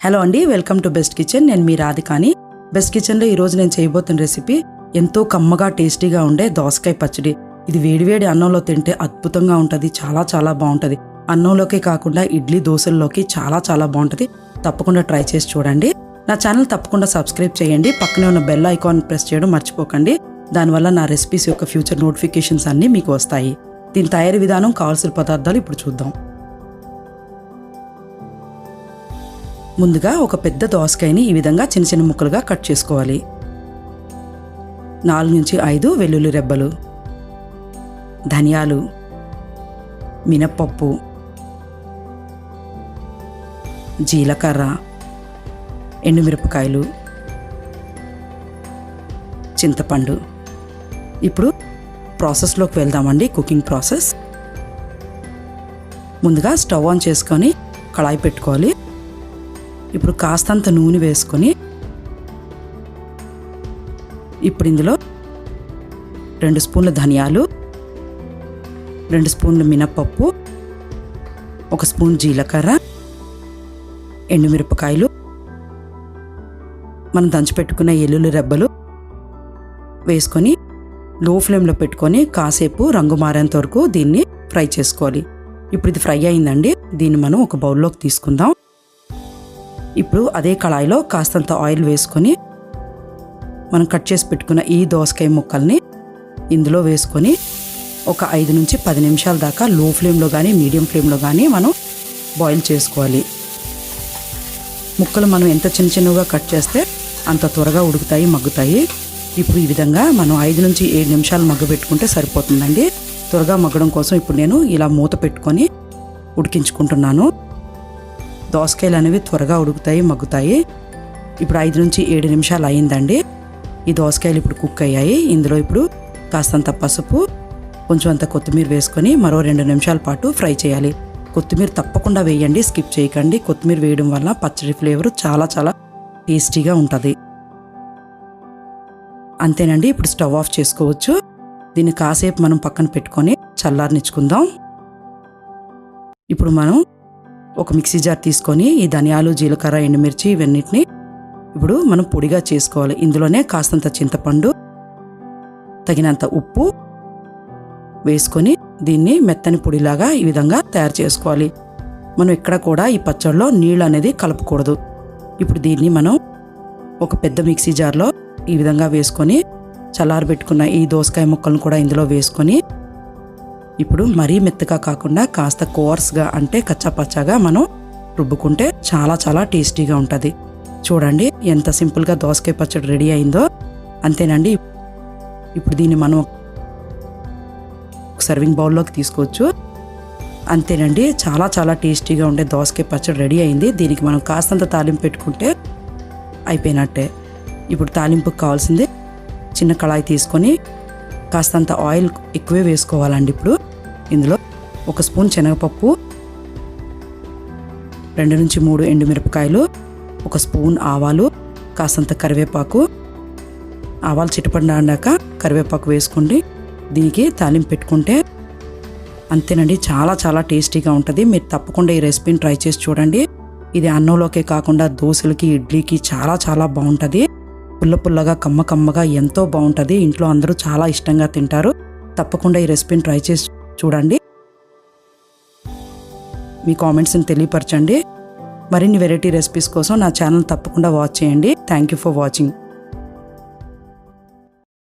Hello అండి, welcome to best kitchen. నేను మీ రాధికాని. Best కిచెన్లో ఈరోజు నేను చేయబోతున్న రెసిపీ ఎంతో కమ్మగా టేస్టీగా ఉండే దోసకాయ పచ్చడి. ఇది వేడివేడి అన్నంలో తింటే అద్భుతంగా ఉంటుంది. చాలా చాలా బాగుంటుంది. అన్నంలోకే కాకుండా ఇడ్లీ దోశల్లోకి చాలా చాలా బాగుంటుంది. తప్పకుండా ట్రై చేసి చూడండి. నా ఛానల్ తప్పకుండా సబ్స్క్రైబ్ చేయండి. పక్కనే ఉన్న బెల్ ఐకాన్ ప్రెస్ చేయడం మర్చిపోకండి. దానివల్ల నా రెసిపీస్ యొక్క ఫ్యూచర్ నోటిఫికేషన్స్ అన్నీ మీకు వస్తాయి. దీని తయారీ విధానం, కావాల్సిన పదార్థాలు ఇప్పుడు చూద్దాం. ముందుగా ఒక పెద్ద దోసకాయని ఈ విధంగా చిన్న చిన్న ముక్కలుగా కట్ చేసుకోవాలి. 4 నుంచి 5 వెల్లుల్లి రెబ్బలు, ధనియాలు, మినప్పప్పు, జీలకర్ర, ఎండుమిరపకాయలు, చింతపండు. ఇప్పుడు ప్రాసెస్లోకి వెళ్దామండి. Cooking process. ముందుగా స్టవ్ ఆన్ చేసుకొని కళాయి పెట్టుకోవాలి. ఇప్పుడు కాస్తంత నూనె వేసుకొని ఇప్పుడు ఇందులో 2 స్పూన్ల ధనియాలు, 2 స్పూన్ల మినప్పప్పు, 1 స్పూన్ జీలకర్ర, ఎండుమిరపకాయలు, మనం దంచిపెట్టుకున్న ఎల్లుల్లి రెబ్బలు వేసుకొని లో ఫ్లేమ్లో పెట్టుకొని కాసేపు రంగు మారేంత వరకు దీన్ని ఫ్రై చేసుకోవాలి. ఇప్పుడు ఇది ఫ్రై అయిందండి. దీన్ని మనం ఒక బౌల్లోకి తీసుకుందాం. ఇప్పుడు అదే కళాయిలో కాస్తంత ఆయిల్ వేసుకొని మనం కట్ చేసి పెట్టుకున్న ఈ దోసకాయ ముక్కల్ని ఇందులో వేసుకొని ఒక 5 నుంచి 10 నిమిషాల దాకా లో ఫ్లేమ్లో కానీ మీడియం ఫ్లేమ్లో కానీ మనం బాయిల్ చేసుకోవాలి. ముక్కలు మనం ఎంత చిన్న చిన్నగా కట్ చేస్తే అంత త్వరగా ఉడుకుతాయి, మగ్గుతాయి. ఇప్పుడు ఈ విధంగా మనం 5 నుంచి 7 నిమిషాలు మగ్గబెట్టుకుంటే సరిపోతుందండి. త్వరగా మగ్గడం కోసం ఇప్పుడు నేను ఇలా మూత పెట్టుకొని ఉడికించుకుంటున్నాను. దోసకాయలు అనేవి త్వరగా ఉడుకుతాయి, మగ్గుతాయి. ఇప్పుడు 5 నుంచి 7 నిమిషాలు అయిందండి. ఈ దోసకాయలు ఇప్పుడు కుక్ అయ్యాయి. ఇందులో ఇప్పుడు కాస్తంత పసుపు, కొంచెం అంత కొత్తిమీర వేసుకొని మరో 2 నిమిషాల పాటు ఫ్రై చేయాలి. కొత్తిమీర తప్పకుండా వేయండి, స్కిప్ చేయకండి. కొత్తిమీర వేయడం వల్ల పచ్చడి ఫ్లేవర్ చాలా చాలా టేస్టీగా ఉంటుంది. అంతేనండి. ఇప్పుడు స్టవ్ ఆఫ్ చేసుకోవచ్చు. దీన్ని కాసేపు మనం పక్కన పెట్టుకొని చల్లారనిచ్చుకుందాం. ఇప్పుడు మనం ఒక మిక్సీ జార్ తీసుకొని ఈ ధనియాలు, జీలకర్ర, ఎండుమిర్చి ఇవన్నిటిని ఇప్పుడు మనం పొడిగా చేసుకోవాలి. ఇందులోనే కాస్తంత చింతపండు, తగినంత ఉప్పు వేసుకొని దీన్ని మెత్తని పొడిలాగా ఈ విధంగా తయారు చేసుకోవాలి. మనం ఇక్కడ కూడా ఈ పచ్చడిలో నీళ్ళు అనేది కలపకూడదు. ఇప్పుడు దీన్ని మనం ఒక పెద్ద మిక్సీ జార్లో ఈ విధంగా వేసుకొని చల్లారబెట్టుకున్న ఈ దోసకాయ ముక్కలను కూడా ఇందులో వేసుకొని ఇప్పుడు మరీ మెత్తగా కాకుండా కాస్త కోర్స్గా, అంటే కచ్చాపచ్చాగా మనం రుబ్బుకుంటే చాలా చాలా టేస్టీగా ఉంటుంది. చూడండి ఎంత సింపుల్గా దోసకాయ పచ్చడి రెడీ అయిందో. అంతేనండి. ఇప్పుడు దీన్ని మనం సర్వింగ్ బౌల్లోకి తీసుకోవచ్చు. అంతేనండి. చాలా చాలా టేస్టీగా ఉండే దోసకాయ పచ్చడి రెడీ అయింది. దీనికి మనం కాస్తంత తాలింపు పెట్టుకుంటే అయిపోయినట్టే. ఇప్పుడు తాలింపుకి కావాల్సింది చిన్న కళాయి తీసుకొని కాస్తంత ఆయిల్ ఎక్కువే వేసుకోవాలండి. ఇప్పుడు ఇందులో 1 స్పూన్ శనగపప్పు, 2 నుంచి 3 ఎండుమిరపకాయలు, 1 స్పూన్ ఆవాలు, కాస్తంత కరివేపాకు. ఆవాలు చిటపడినాక కరివేపాకు వేసుకోండి. దీనికి తాలింపు పెట్టుకుంటే అంతేనండి. చాలా చాలా టేస్టీగా ఉంటుంది. మీరు తప్పకుండా ఈ రెసిపీని ట్రై చేసి చూడండి. ఇది అన్నంలోకే కాకుండా దోశలకి, ఇడ్లీకి చాలా చాలా బాగుంటుంది. పుల్ల పుల్లగా, కమ్మ కమ్మగా ఎంతో బాగుంటుంది. ఇంట్లో అందరూ చాలా ఇష్టంగా తింటారు. తప్పకుండా ఈ రెసిపీని ట్రై చేసి చూడండి. మీ కామెంట్స్ని తెలియపరచండి. మరిన్ని వెరైటీ రెసిపీస్ కోసం నా ఛానల్ తప్పకుండా వాచ్ చేయండి. Thank you for watching.